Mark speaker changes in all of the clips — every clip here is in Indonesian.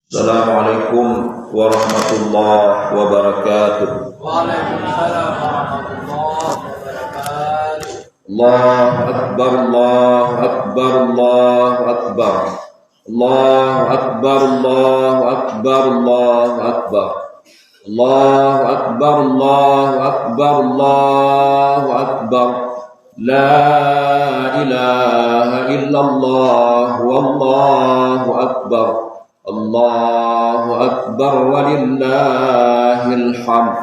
Speaker 1: Assalamualaikum warahmatullahi wabarakatuh.
Speaker 2: Waalaikumsalam warahmatullahi wabarakatuh.
Speaker 1: Allahu akbar, Allahu akbar, Allahu akbar. Allahu akbar, Allahu akbar, Allahu akbar. Allahu akbar, Allahu akbar, Allahu akbar. La ilaha illallah wallahu akbar. Allahu akbar walillahil hamd.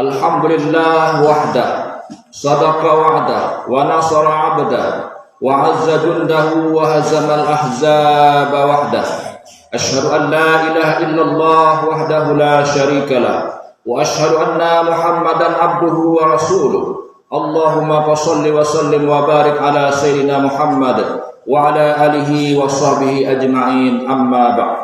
Speaker 1: Alhamdulillah wahda, sadaqa wa'da, wa nasara 'abda, wa 'azza jundahu wa hazamal ahzaba wahda. Asyhadu an la ilaha illallah wahdahu la syarika lah, wa asyhadu anna Muhammadan abduhu wa rasuluh. Allahumma shalli wa sallim wa barik ala sayyidina Muhammad wa ala alihi wa sahbihi ajma'in, amma ba'd.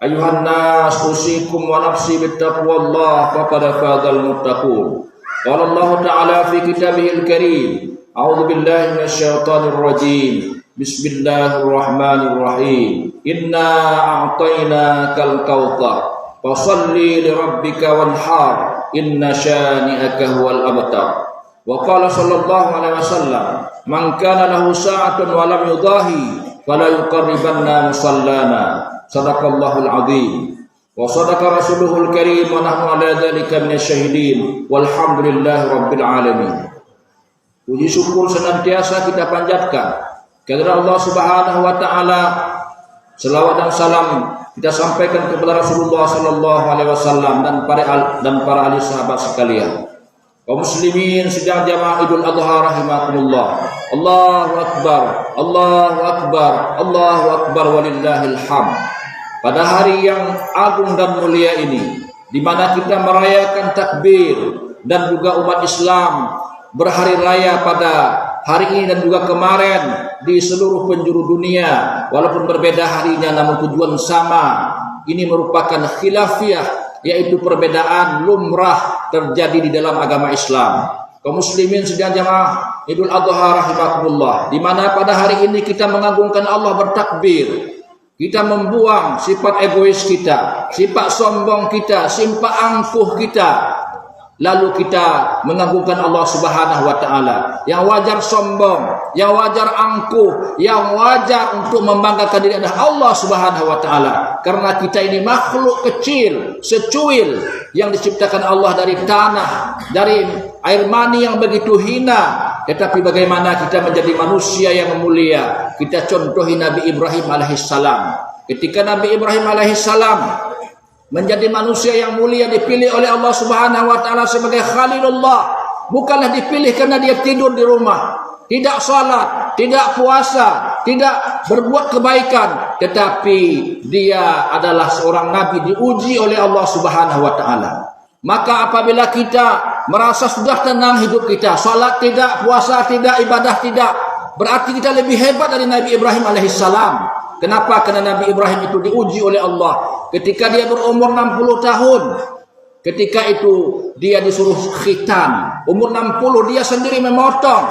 Speaker 1: Ayuhan nas, usikum wa nafsi bittaqwallah faqad fazal muttaqun. Qala Allah ta'ala fi kitabihil karim, a'udzu billahi minasyaitonir rajim. Bismillahirrahmanirrahim. Inna a'tainakal kautsar fashalli li rabbika wanhar inna syani'aka huwal abtar. Wa qala sallallahu alaihi wasallam, man kana lahu sa'atun wa lam yudahi fala yuqarribanna musallana. Sadaqallahul azim. Wa sadaqa rasuluhul karim wa nahnu ala dzalika minasyahidin walhamdulillahi rabbil alamin. Puji syukur senantiasa kita panjatkan kepada Allah Subhanahu wa taala. Selawat dan salam kita sampaikan kepada Rasulullah sallallahu alaihi wasallam dan para ahli sahabat sekalian. Kaum muslimin sidang jamaah Idul Adha rahimakumullah. Allahu akbar, Allahu akbar, Allahu akbar walillahil hamd. Pada hari yang agung dan mulia ini, di mana kita merayakan takbir dan juga umat Islam berhari raya pada hari ini dan juga kemarin di seluruh penjuru dunia, walaupun berbeda harinya namun tujuan sama. Ini merupakan khilafiyah, yaitu perbedaan lumrah terjadi di dalam agama Islam. Kaum muslimin sedang jamaah Idul Adha rahimakumullah, di mana pada hari ini kita mengagungkan Allah, bertakbir. Kita membuang sifat egois kita, sifat sombong kita, sifat angkuh kita. Lalu kita mengagungkan Allah Subhanahu wa taala. Yang wajar sombong, yang wajar angkuh, yang wajar untuk membanggakan diri adalah Allah Subhanahu wa taala. Karena kita ini makhluk kecil, secuil yang diciptakan Allah dari tanah, dari air mani yang begitu hina. Tetapi bagaimana kita menjadi manusia yang mulia? Kita contohi Nabi Ibrahim alaihissalam. Ketika Nabi Ibrahim alaihissalam menjadi manusia yang mulia, dipilih oleh Allah Subhanahu wa taala sebagai Khalilullah. Bukanlah dipilih karena dia tidur di rumah, tidak salat, tidak puasa, tidak berbuat kebaikan, tetapi dia adalah seorang nabi diuji oleh Allah Subhanahu wa taala. Maka apabila kita merasa sudah tenang hidup kita, salat tidak, puasa tidak, ibadah tidak, berarti kita lebih hebat dari Nabi Ibrahim alaihissalam. Kenapa? Karena Nabi Ibrahim itu diuji oleh Allah. Ketika dia berumur 60 tahun, ketika itu dia disuruh khitan. Umur 60 dia sendiri memotong.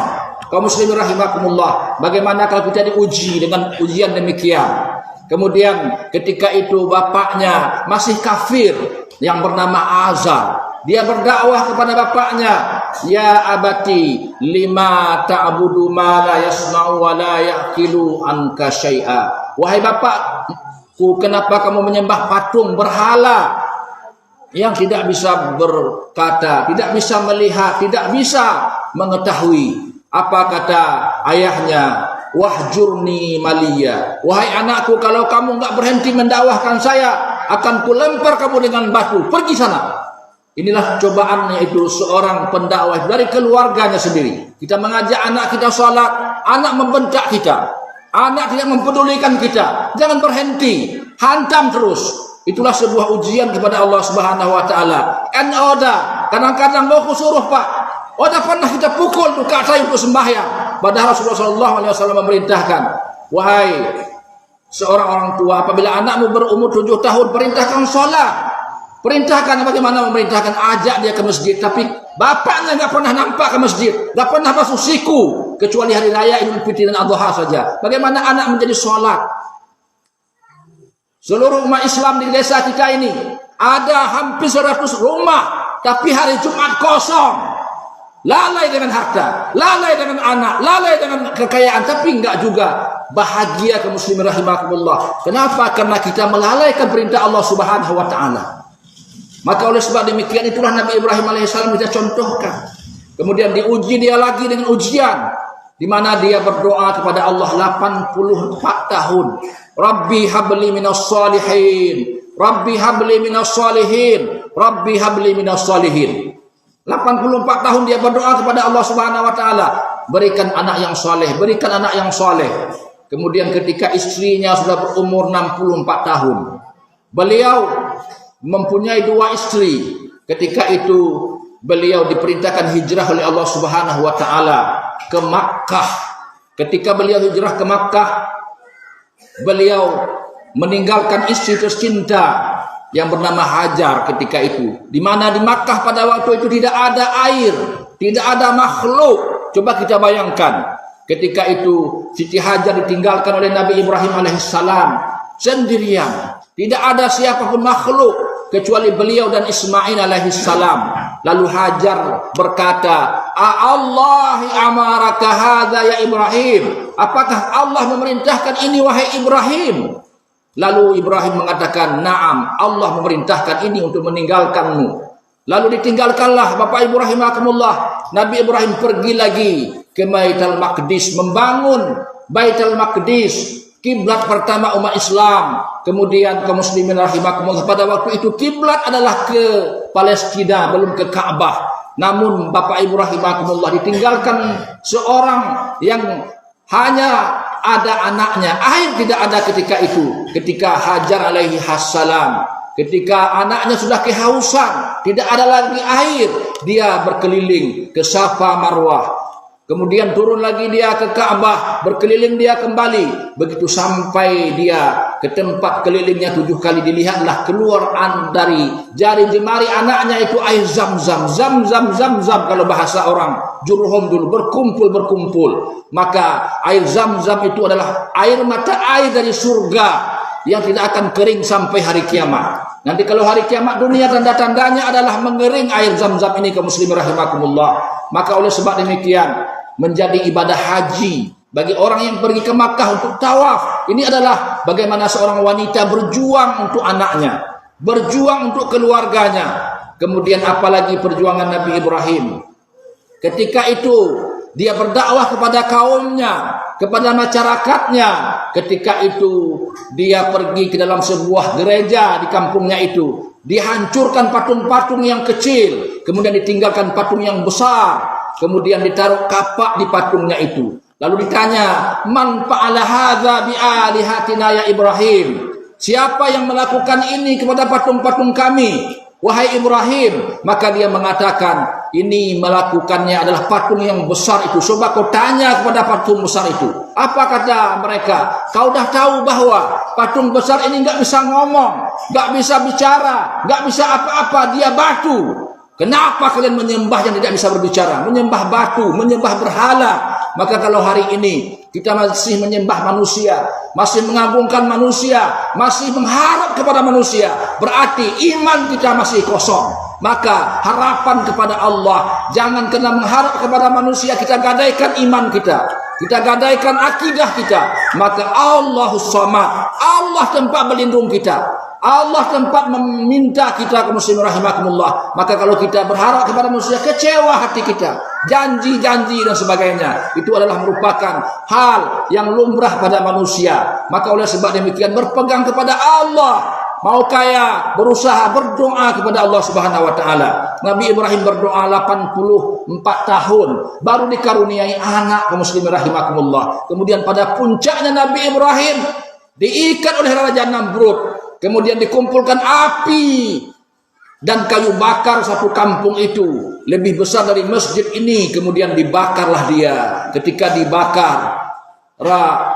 Speaker 1: Kaum muslimin rahimakumullah, bagaimana kalau kita diuji dengan ujian demikian? Kemudian ketika itu bapaknya masih kafir yang bernama Azar. Dia berdakwah kepada bapaknya, ya abati lima ta'budu ma la yasma'u wa la yaqilu anka syai'a. Wahai bapakku, kenapa kamu menyembah patung berhala yang tidak bisa berkata, tidak bisa melihat, tidak bisa mengetahui? Apa kata ayahnya? Wahjurni maliya. Wahai anakku, kalau kamu enggak berhenti mendakwahkan saya, akan kulempar kamu dengan batu. Pergi sana. Inilah cobaan, yaitu seorang pendakwah dari keluarganya sendiri. Kita mengajak anak kita sholat, anak membentak kita, anak tidak mempedulikan kita. Jangan berhenti, hantam terus. Itulah sebuah ujian kepada Allah Subhanahu wa taala. Oda, kadang-kadang mau kusuruh Pak. Oda pernah kita pukul tuh saya untuk sembahyang. Padahal Rasulullah SAW memerintahkan, wahai seorang orang tua, apabila anakmu berumur 7 tahun, perintahkan sholat. Perintahkan. Bagaimana memerintahkan? Ajak dia ke masjid. Tapi bapaknya nggak pernah nampak ke masjid, nggak pernah masuk siku kecuali hari raya Idul Fitri dan Adha saja. Bagaimana anak menjadi sholat? Seluruh umat Islam di desa kita ini ada hampir 100 rumah, tapi hari Jumat kosong. Lalai dengan harta, lalai dengan anak, lalai dengan kekayaan, tapi enggak juga bahagia kaum muslimin rahimakumullah. Kenapa? Karena kita melalaikan perintah Allah Subhanahu wa taala. Maka oleh sebab demikian itulah Nabi Ibrahim alaihissalam kita contohkan. Kemudian diuji dia lagi dengan ujian, di mana dia berdoa kepada Allah 84 tahun. Rabbi habli minas salihin, Rabbi habli minas salihin, Rabbi habli minas salihin. 84 tahun dia berdoa kepada Allah Subhanahu wa taala, berikan anak yang saleh, berikan anak yang saleh. Kemudian ketika istrinya sudah berumur 64 tahun, beliau mempunyai 2 istri. Ketika itu beliau diperintahkan hijrah oleh Allah Subhanahu wa taala ke Makkah. Ketika beliau hijrah ke Makkah, beliau meninggalkan istri tercinta yang bernama Hajar ketika itu. Di mana di Makkah pada waktu itu tidak ada air, tidak ada makhluk. Coba kita bayangkan, ketika itu Siti Hajar ditinggalkan oleh Nabi Ibrahim alaihissalam sendirian. Tidak ada siapapun makhluk kecuali beliau dan Ismail alaihissalam. Lalu Hajar berkata, "Allahi amaraka hadza ya Ibrahim?" Apakah Allah memerintahkan ini wahai Ibrahim? Lalu Ibrahim mengatakan, "Na'am, Allah memerintahkan ini untuk meninggalkanmu." Lalu ditinggalkanlah Bapak Ibu rahimakumullah. Nabi Ibrahim pergi lagi ke Baitul Maqdis, membangun Baitul Maqdis, kiblat pertama umat Islam. Kemudian kaum muslimin rahimakumullah, pada waktu itu kiblat adalah ke Palestina, belum ke Ka'bah. Namun Bapak Ibu rahimakumullah, ditinggalkan seorang yang hanya ada anaknya. Air tidak ada ketika itu. Ketika Hajar alaihi salam, ketika anaknya sudah kehausan, tidak ada lagi air, dia berkeliling ke Safa Marwah. Kemudian turun lagi dia ke Ka'bah, berkeliling dia kembali. Begitu sampai dia ke tempat kelilingnya 7 kali, dilihatlah keluar dari jari jemari anaknya itu air zam-zam. Zam-zam kalau bahasa orang Jurhum dulu, berkumpul. Maka air zam-zam itu adalah air mata air dari surga yang tidak akan kering sampai hari kiamat. Nanti kalau hari kiamat dunia tanda-tandanya adalah mengering air zam-zam ini kaum muslimin rahimakumullah. Maka oleh sebab demikian menjadi ibadah haji bagi orang yang pergi ke Makkah untuk tawaf. Ini adalah bagaimana seorang wanita berjuang untuk anaknya, berjuang untuk keluarganya. Kemudian apalagi perjuangan Nabi Ibrahim. Ketika itu dia berdakwah kepada kaumnya, kepada masyarakatnya. Ketika itu dia pergi ke dalam sebuah gereja di kampungnya itu. Dihancurkan patung-patung yang kecil, kemudian ditinggalkan patung yang besar. Kemudian ditaruh kapak di patungnya itu. Lalu ditanya, "Man fa'ala hadza bi alihatina ya Ibrahim?" Siapa yang melakukan ini kepada patung-patung kami, wahai Ibrahim? Maka dia mengatakan, ini melakukannya adalah patung yang besar itu. Coba kau tanya kepada patung besar itu. Apa kata mereka? Kau dah tahu bahwa patung besar ini enggak bisa ngomong, enggak bisa bicara, enggak bisa apa-apa, dia batu. Kenapa kalian menyembah yang tidak bisa berbicara? Menyembah batu, menyembah berhala. Maka kalau hari ini kita masih menyembah manusia, masih mengagungkan manusia, masih mengharap kepada manusia, berarti iman kita masih kosong. Maka harapan kepada Allah, jangan kena mengharap kepada manusia, kita gadaikan iman kita, kita gadaikan akidah kita. Maka Allahus Samad, Allah tempat berlindung kita, Allah tempat meminta kita ke muslimin rahimakumullah. Maka kalau kita berharap kepada manusia, kecewa hati kita, janji-janji dan sebagainya, itu adalah merupakan hal yang lumrah pada manusia. Maka oleh sebab demikian berpegang kepada Allah. Mau kaya, berusaha berdoa kepada Allah Subhanahu wa taala. Nabi Ibrahim berdoa 84 tahun baru dikaruniai anak kaum muslimin rahimakumullah. Kemudian pada puncaknya Nabi Ibrahim diikat oleh Raja Namrud. Kemudian dikumpulkan api dan kayu bakar satu kampung itu lebih besar dari masjid ini. Kemudian dibakarlah dia. Ketika dibakar,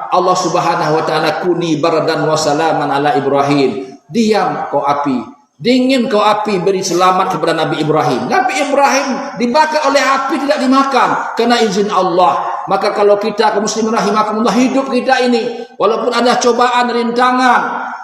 Speaker 1: Allah Subhanahu wa taala, kuni bardan wa salaman ala Ibrahim. Diam kau api, dingin kau api, beri selamat kepada Nabi Ibrahim. Nabi Ibrahim dibakar oleh api, tidak dimakan karena izin Allah. Maka kalau kita kaum muslimin rahimakumullah, hidup kita ini walaupun ada cobaan, rintangan,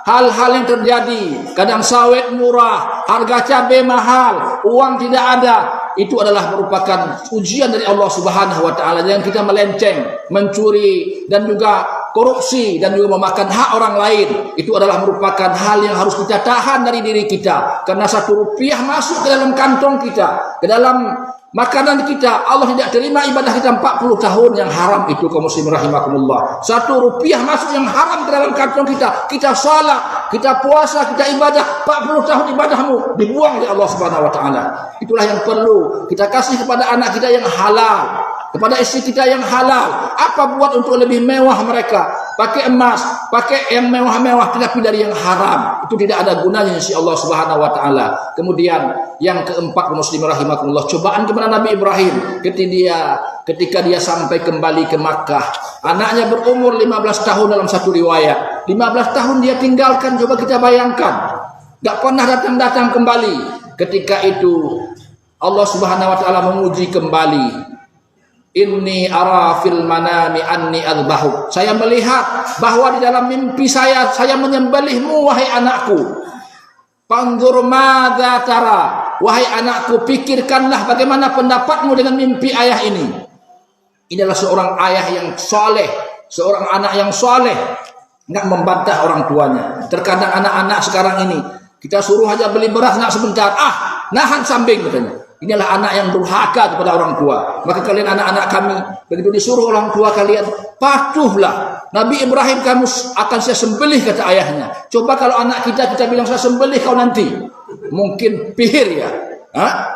Speaker 1: hal-hal yang terjadi, kadang sawit murah, harga cabai mahal, uang tidak ada, itu adalah merupakan ujian dari Allah Subhanahu wa taala. Yang kita melenceng, mencuri dan juga korupsi dan juga memakan hak orang lain, itu adalah merupakan hal yang harus kita tahan dari diri kita. Karena 1 rupiah masuk ke dalam kantong kita, ke dalam makanan kita, Allah tidak terima ibadah kita 40 tahun yang haram itu, kaum muslimin rahimakumullah. 1 rupiah masuk yang haram ke dalam kantong kita, kita salat, kita puasa, kita ibadah, 40 tahun ibadahmu dibuang oleh Allah Subhanahu wa taala. Itulah yang perlu kita kasih kepada anak kita yang halal, kepada istri kita yang halal. Apa buat untuk lebih mewah mereka? Pakai emas, pakai yang mewah-mewah, tetapi dari yang haram. Itu tidak ada gunanya insya Allah Subhanahu wa taala. Kemudian yang keempat, muslimin rahimakumullah, cobaan kepada Nabi Ibrahim ketika dia sampai kembali ke Makkah. Anaknya berumur 15 tahun dalam satu riwayat. 15 tahun dia tinggalkan, coba kita bayangkan. Gak pernah datang kembali. Ketika itu Allah Subhanahu wa taala menguji kembali. Inni ara fil manami anni adbahuk. Saya melihat bahwa di dalam mimpi saya menyembelihmu wahai anakku. Panzur madza tara. Wahai anakku, pikirkanlah bagaimana pendapatmu dengan mimpi ayah ini. Ini adalah seorang ayah yang soleh, seorang anak yang soleh, enggak membantah orang tuanya. Terkadang anak-anak sekarang ini kita suruh aja beli beras nak sebentar, nahan sambing katanya. Inilah anak yang durhaka kepada orang tua. Maka kalian anak-anak kami, begitu disuruh orang tua kalian, patuhlah. Nabi Ibrahim kamu akan saya sembelih, kata ayahnya. Coba kalau anak kita bilang saya sembelih kau nanti, mungkin pihir ya,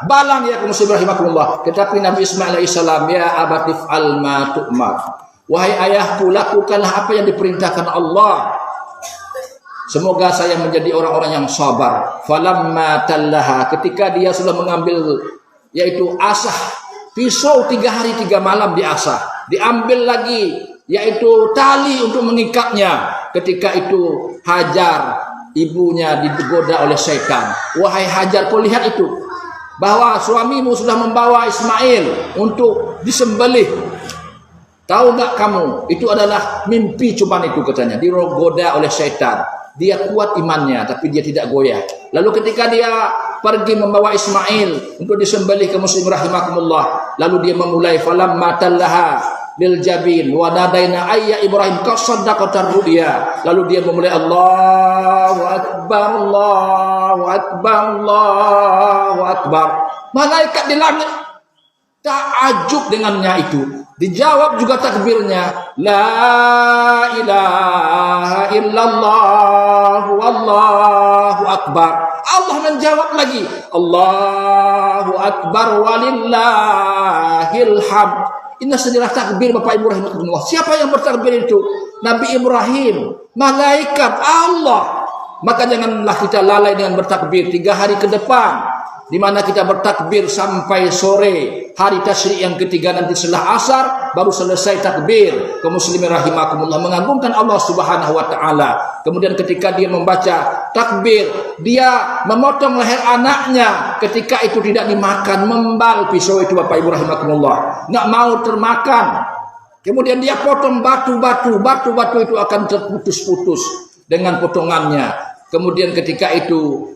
Speaker 1: balang ya, kaum muslimin rahimakumullah. Tetapi Nabi Ismail alaihissalam, ya abatif alma tu'mar. Wahai ayahku, lakukanlah apa yang diperintahkan Allah. Semoga saya menjadi orang-orang yang sabar. Falamma tallaha, ketika dia sudah mengambil yaitu asah, pisau 3 hari 3 malam diasah, diambil lagi yaitu tali untuk mengikatnya. Ketika itu Hajar, ibunya, digoda oleh setan. Wahai Hajar, kau lihat itu, bahwa suamimu sudah membawa Ismail untuk disembelih. Tahu nggak kamu, itu adalah mimpi cuman itu, katanya, digoda oleh setan. Dia kuat imannya, tapi dia tidak goyah. Lalu ketika dia pergi membawa Ismail untuk disembelih, ke muslim rahimakumullah, lalu dia memulai falamma tallaha bil jabin wa nadaina ayya Ibrahim qad saddaqatar ru'ya. Lalu dia memulai Allahu akbar, Allahu akbar, Allahu akbar. Malaikat di langit takjub dengannya itu. Dijawab juga takbirnya, la ilaha illallah wallahu akbar. Allah menjawab lagi, Allahu akbar walillahil hamd. Ini sejarah takbir Bapak Ibu rahimahullah. Siapa yang bertakbir itu? Nabi Ibrahim, malaikat, Allah. Maka janganlah kita lalai dengan bertakbir 3 hari ke depan, di mana kita bertakbir sampai sore hari tasyrik yang ketiga, nanti setelah asar baru selesai takbir. Kaum muslimin rahimakumullah, mengagungkan Allah Subhanahu wa taala. Kemudian ketika dia membaca takbir, dia memotong leher anaknya. Ketika itu tidak dimakan, membal pisau itu Bapak Ibu rahimakumullah, enggak mau termakan. Kemudian dia potong batu-batu itu akan terputus-putus dengan potongannya. Kemudian ketika itu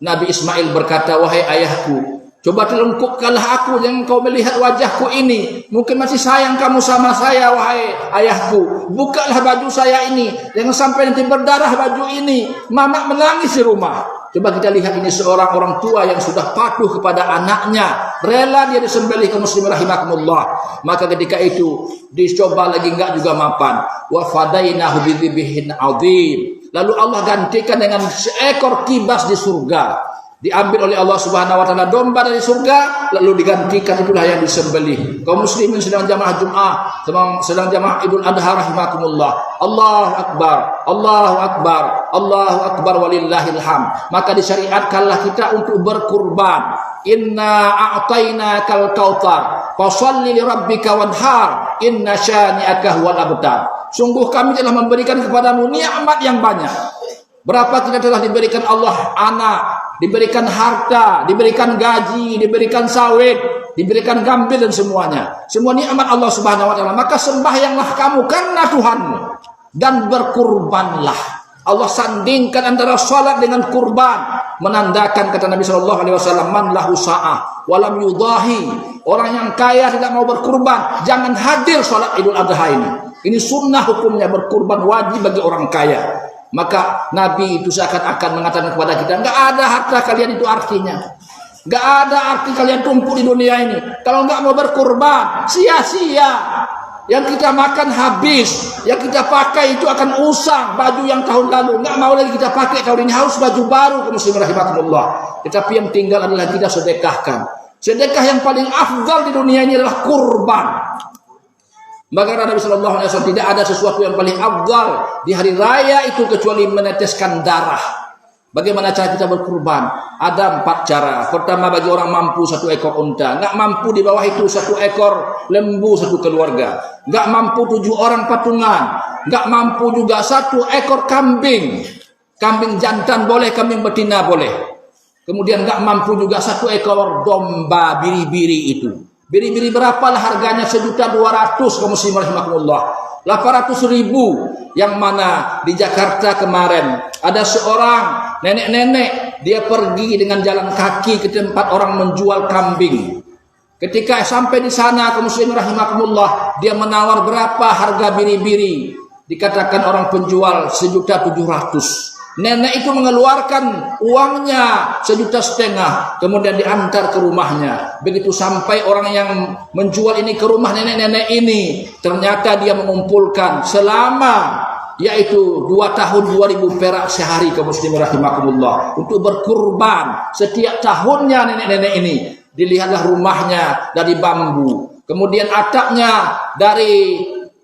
Speaker 1: Nabi Ismail berkata, wahai ayahku, coba telungkupkanlah aku, jangan kau melihat wajahku ini. Mungkin masih sayang kamu sama saya, wahai ayahku. Bukalah baju saya ini, jangan sampai nanti berdarah baju ini. Mama menangis di rumah. Coba kita lihat, ini seorang orang tua yang sudah patuh kepada anaknya, rela dia disembelih, kaum muslimin rahimakumullah. Maka ketika itu dicoba lagi, enggak juga mapan. Wa fadainahu bidzibhin adzim. Lalu Allah gantikan dengan seekor kibas di surga. Diambil oleh Allah Subhanahu wa taala domba dari surga, lalu digantikan, itulah yang disembelih. Kaum muslimin sedang jamaah Jumat, sedang jamaah Idul Adha rahimakumullah. Allahu akbar, Allahu akbar, Allahu akbar walillahil hamd. Maka disyariatkanlah kita untuk berkurban. Inna a'tainakal kautsar fasholli li rabbika wanhar inna syani'aka huwal abtar. Sungguh kami telah memberikan kepadamu nikmat yang banyak. Berapa kita telah diberikan Allah anak, diberikan harta, diberikan gaji, diberikan sawit, diberikan gambir dan semuanya. Semua nikmat Allah Subhanahu wa taala. Maka sembahyanglah kamu karena Tuhanmu dan berkurbanlah. Allah sandingkan antara salat dengan kurban, menandakan kata Nabi SAW, man lahu sa'ah walam yudahi. Orang yang kaya tidak mau berkurban, jangan hadir salat Idul Adha ini. Ini sunnah hukumnya, berkurban wajib bagi orang kaya. Maka Nabi itu seakan-akan mengatakan kepada kita, enggak ada harta kalian itu artinya. Enggak ada arti kalian tumpuk di dunia ini kalau enggak mau berkurban, sia-sia. Yang kita makan habis, yang kita pakai itu akan usang. Baju yang tahun lalu enggak mau lagi kita pakai, tahun ini harus baju baru. Kaum muslimin rahimakumullah. Tetapi yang tinggal adalah kita sedekahkan. Sedekah yang paling afdal di dunia ini adalah kurban. Maka Nabi SAW, tidak ada sesuatu yang paling afdal di hari raya itu kecuali meneteskan darah. Bagaimana cara kita berkurban? Ada 4 cara. Pertama, bagi orang mampu 1 ekor unta. Enggak mampu di bawah itu 1 ekor lembu 1 keluarga. Enggak mampu 7 orang patungan. Enggak mampu juga 1 ekor kambing. Kambing jantan boleh, kambing betina boleh. Kemudian enggak mampu juga 1 ekor domba biri-biri itu. Biri-biri berapalah harganya? 1.200.000 kaum muslimin rahimakumullah. 800.000. Yang mana di Jakarta kemarin ada seorang nenek-nenek, dia pergi dengan jalan kaki ke tempat orang menjual kambing. Ketika sampai di sana kaum muslimin rahimakumullah, dia menawar berapa harga biri-biri. Dikatakan orang penjual 1.700.000. Nenek itu mengeluarkan uangnya 1.500.000, kemudian diantar ke rumahnya. Begitu sampai orang yang menjual ini ke rumah nenek-nenek ini, ternyata dia mengumpulkan selama yaitu 2 tahun 2.000 perak sehari kaum muslimin rahimakumullah untuk berkurban. Setiap tahunnya nenek-nenek ini, dilihatlah rumahnya dari bambu, kemudian atapnya dari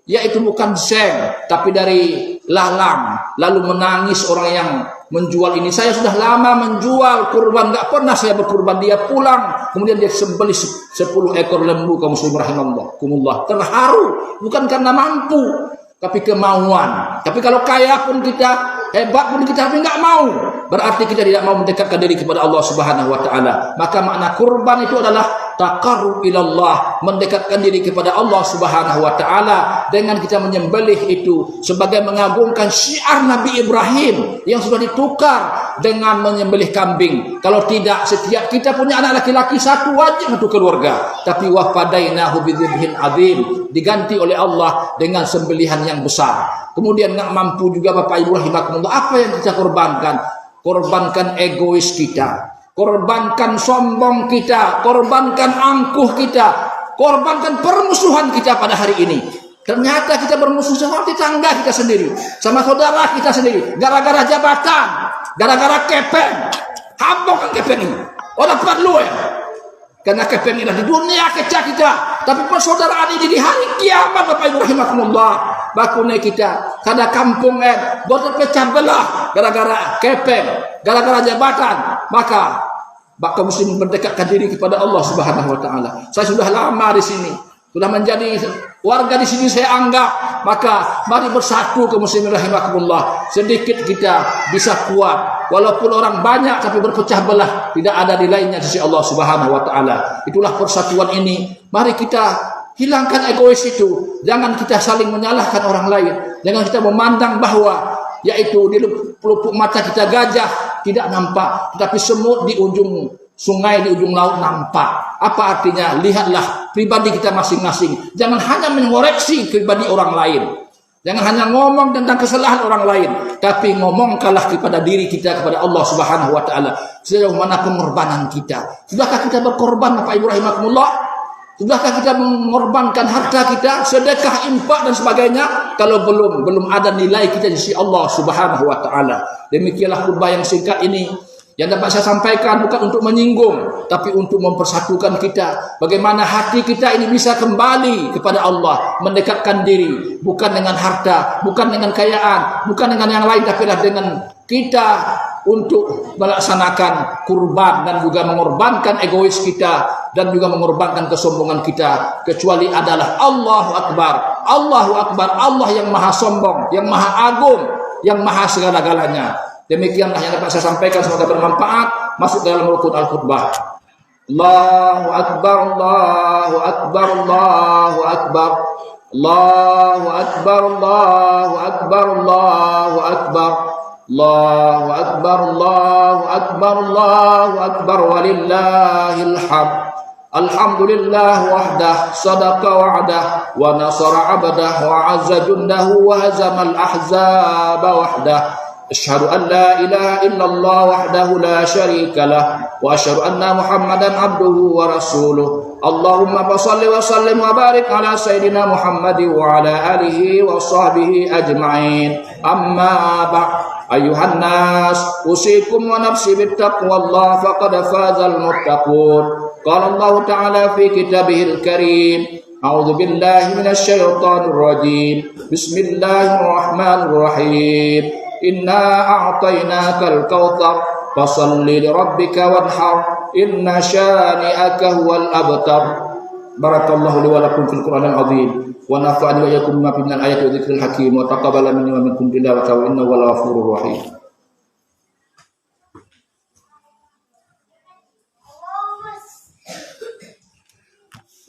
Speaker 1: yaitu bukan seng tapi dari lalang. Lalu menangis orang yang menjual ini, saya sudah lama menjual kurban, enggak pernah saya berkurban. Dia pulang, kemudian dia sembelih 10 ekor lembu kaum muslimin rahimakumullah. Terharu, bukan karena mampu tapi kemauan. Tapi kalau kaya pun kita, hebat pun kita, tapi enggak mau, berarti kita tidak mau mendekatkan diri kepada Allah Subhanahu wa taala. Maka makna kurban itu adalah taqarrub ilallah, mendekatkan diri kepada Allah Subhanahu wa taala dengan kita menyembelih itu sebagai mengagungkan syiar Nabi Ibrahim yang sudah ditukar dengan menyembelih kambing. Kalau tidak, setiap kita punya anak laki-laki 1 wajib 1 keluarga, tapi wa fadainahu bidzibhin adzim, diganti oleh Allah dengan sembelihan yang besar. Kemudian enggak mampu juga Bapak Ibu rahimakumullah, apa yang kita korbankan? Korbankan egois kita, korbankan sombong kita, korbankan angkuh kita, korbankan permusuhan kita pada hari ini. Ternyata kita bermusuh sama tetangga kita sendiri, sama saudara kita sendiri, gara-gara jabatan, gara-gara kepeng. Habok kan kepeng ini, orang perlu ya. Karena kepeng ini di dunia kecak kita, tapi persaudaraan ini di hari kiamat Bapak Ibu rahimakumullah. Bakune kita kada kampung berpecah belah gara-gara kepeng, gara-gara jabatan. Maka muslim mendekatkan diri kepada Allah Subhanahu wa taala. Saya sudah lama di sini, sudah menjadi warga di sini saya anggap. Maka mari bersatu kaum muslimin rahimakumullah. Sedikit kita bisa kuat, walaupun orang banyak tapi berpecah belah tidak ada nilainya di sisi Allah Subhanahu wa taala. Itulah persatuan ini. Mari kita hilangkan egois itu. Jangan kita saling menyalahkan orang lain. Jangan kita memandang bahwa yaitu di pelupuk mata kita gajah tidak nampak, tetapi semut di ujung sungai, di ujung laut nampak. Apa artinya? Lihatlah pribadi kita masing-masing. Jangan hanya mengoreksi pribadi orang lain. Jangan hanya ngomong tentang kesalahan orang lain, tapi ngomongkanlah kepada diri kita, kepada Allah Subhanahu wa taala. Sejauh mana pengorbanan kita? Sudahkah kita berkorban Bapak Ibu rahimakumullah? Sudahkah kita mengorbankan harta kita, sedekah, infak dan sebagainya? Kalau belum ada nilai kita di sisi Allah Subhanahu wa taala. Demikianlah khutbah yang singkat ini yang dapat saya sampaikan, bukan untuk menyinggung tapi untuk mempersatukan kita. Bagaimana hati kita ini bisa kembali kepada Allah, mendekatkan diri, bukan dengan harta, bukan dengan kekayaan, bukan dengan yang lain, tapi dengan kita untuk melaksanakan kurban dan juga mengorbankan egois kita dan juga mengorbankan kesombongan kita, kecuali adalah Allahu Akbar, Allahu Akbar, Allah yang maha sombong, yang maha agung, yang maha segala-galanya. Demikianlah yang dapat saya sampaikan, semoga bermanfaat. Masuk dalam rukun al-khutbah. Allahu Akbar, Allahu Akbar, Allahu Akbar, Allahu Akbar, Allahu Akbar, Allahu Akbar. Allahu akbar, Allahu akbar, Allahu akbar, walillahil hamd. Alhamdulillah wahdah, sadaqa wa'dah, wa nasara 'abdah, wa 'azza jundahu, wa hazamal ahzaba wahdah. Asyhadu an la ilaha illallah wahdahu la syarika lah, wa asyhadu anna Muhammadan abduhu wa rasuluh. Allahumma shalli wa sallim wa barik ala sayyidina Muhammad wa ala alihi wa sahbihi ajma'in. Amma ba'd. Ayuhan nas, usikum wa nafsi bittaqwallah faqad fazal muttaqun. Qala Allah Ta'ala fi kitabihil karim. A'udzu billahi minasy syaithanir rajim. Bismillahirrahmanirrahim. Inna a'tainakal kautsar fashalli li rabbika wanhar. Inna syani'aka huwal abtar. Barakallahu li wa lakum fil Qur'anil azim. Wa nafa'ani wa iyyakum bima fihi minal ayati wa dzikril hakim wa taqabbala minni wa minkum tilawatahu innahu wal ghafurur rahim.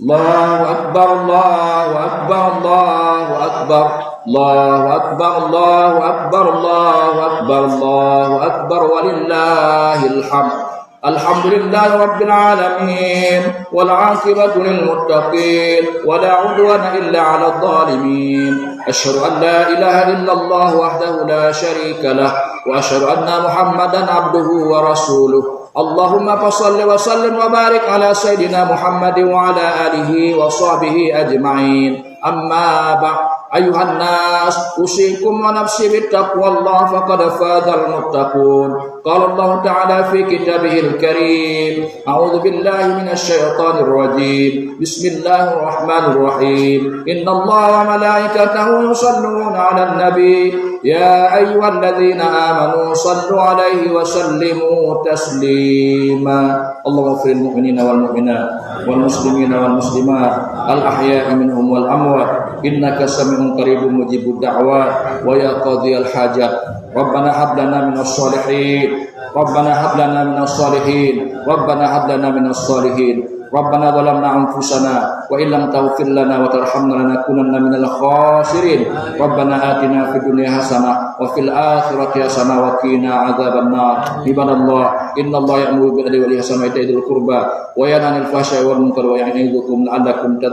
Speaker 1: Allahu akbar, Allahu akbar, Allahu akbar, Allahu akbar, Allahu akbar, Allahu akbar, Allahu akbar, walillahil hamd. Alhamdulillahi rabbil alamin, wal 'aqibatu lil muttaqin, wa la 'udwana illa 'alal zalimin. Asyhadu an la ilaha illallah wahdahu la syarika lah, wa asyhadu anna Muhammadan abduhu wa rasuluh. Allahumma shalli wa sallim wa barik ala sayyidina Muhammad wa ala alihi wa sahbihi ajma'in. Amma ba'd. Ayuhan nas, usikum wa nafsi bittaqwallah faqad fazal muttaqun. Qala Allah Ta'ala fi kitabihil karim. A'udzu billahi minasy syaithanir rajim. Bismillahirrahmanirrahim. Innallaha wa malaikatahu yusholluna 'alan nabi. Ya ayyuhalladzina amanu shallu 'alaihi wa sallimu taslima. Allahumma ighfiril mu'minina wal mu'minat wal muslimina wal muslimat al ahya'i minhum wal amwat. Innaka sami'un qaribun mujibud da'wat wa ya qadhiyal hajat. Rabbana hab lana minas shalihin. Rabbana hab lana minas shalihin. Rabbana hab lana minas shalihin. Rabbana zalamna anfusana wa illam taghfir lana wa tarhamna lanakunanna minal khasirin. Rabbana atina fid dunya hasanah wa fil akhirati hasanah wa qina adzabannar. Ibadallah, innallaha ya'muru bil adli wal ihsani wa ita'i dzil qurba wa yanha 'anil fahsya'i wal munkari wa ya'idukum la'allakum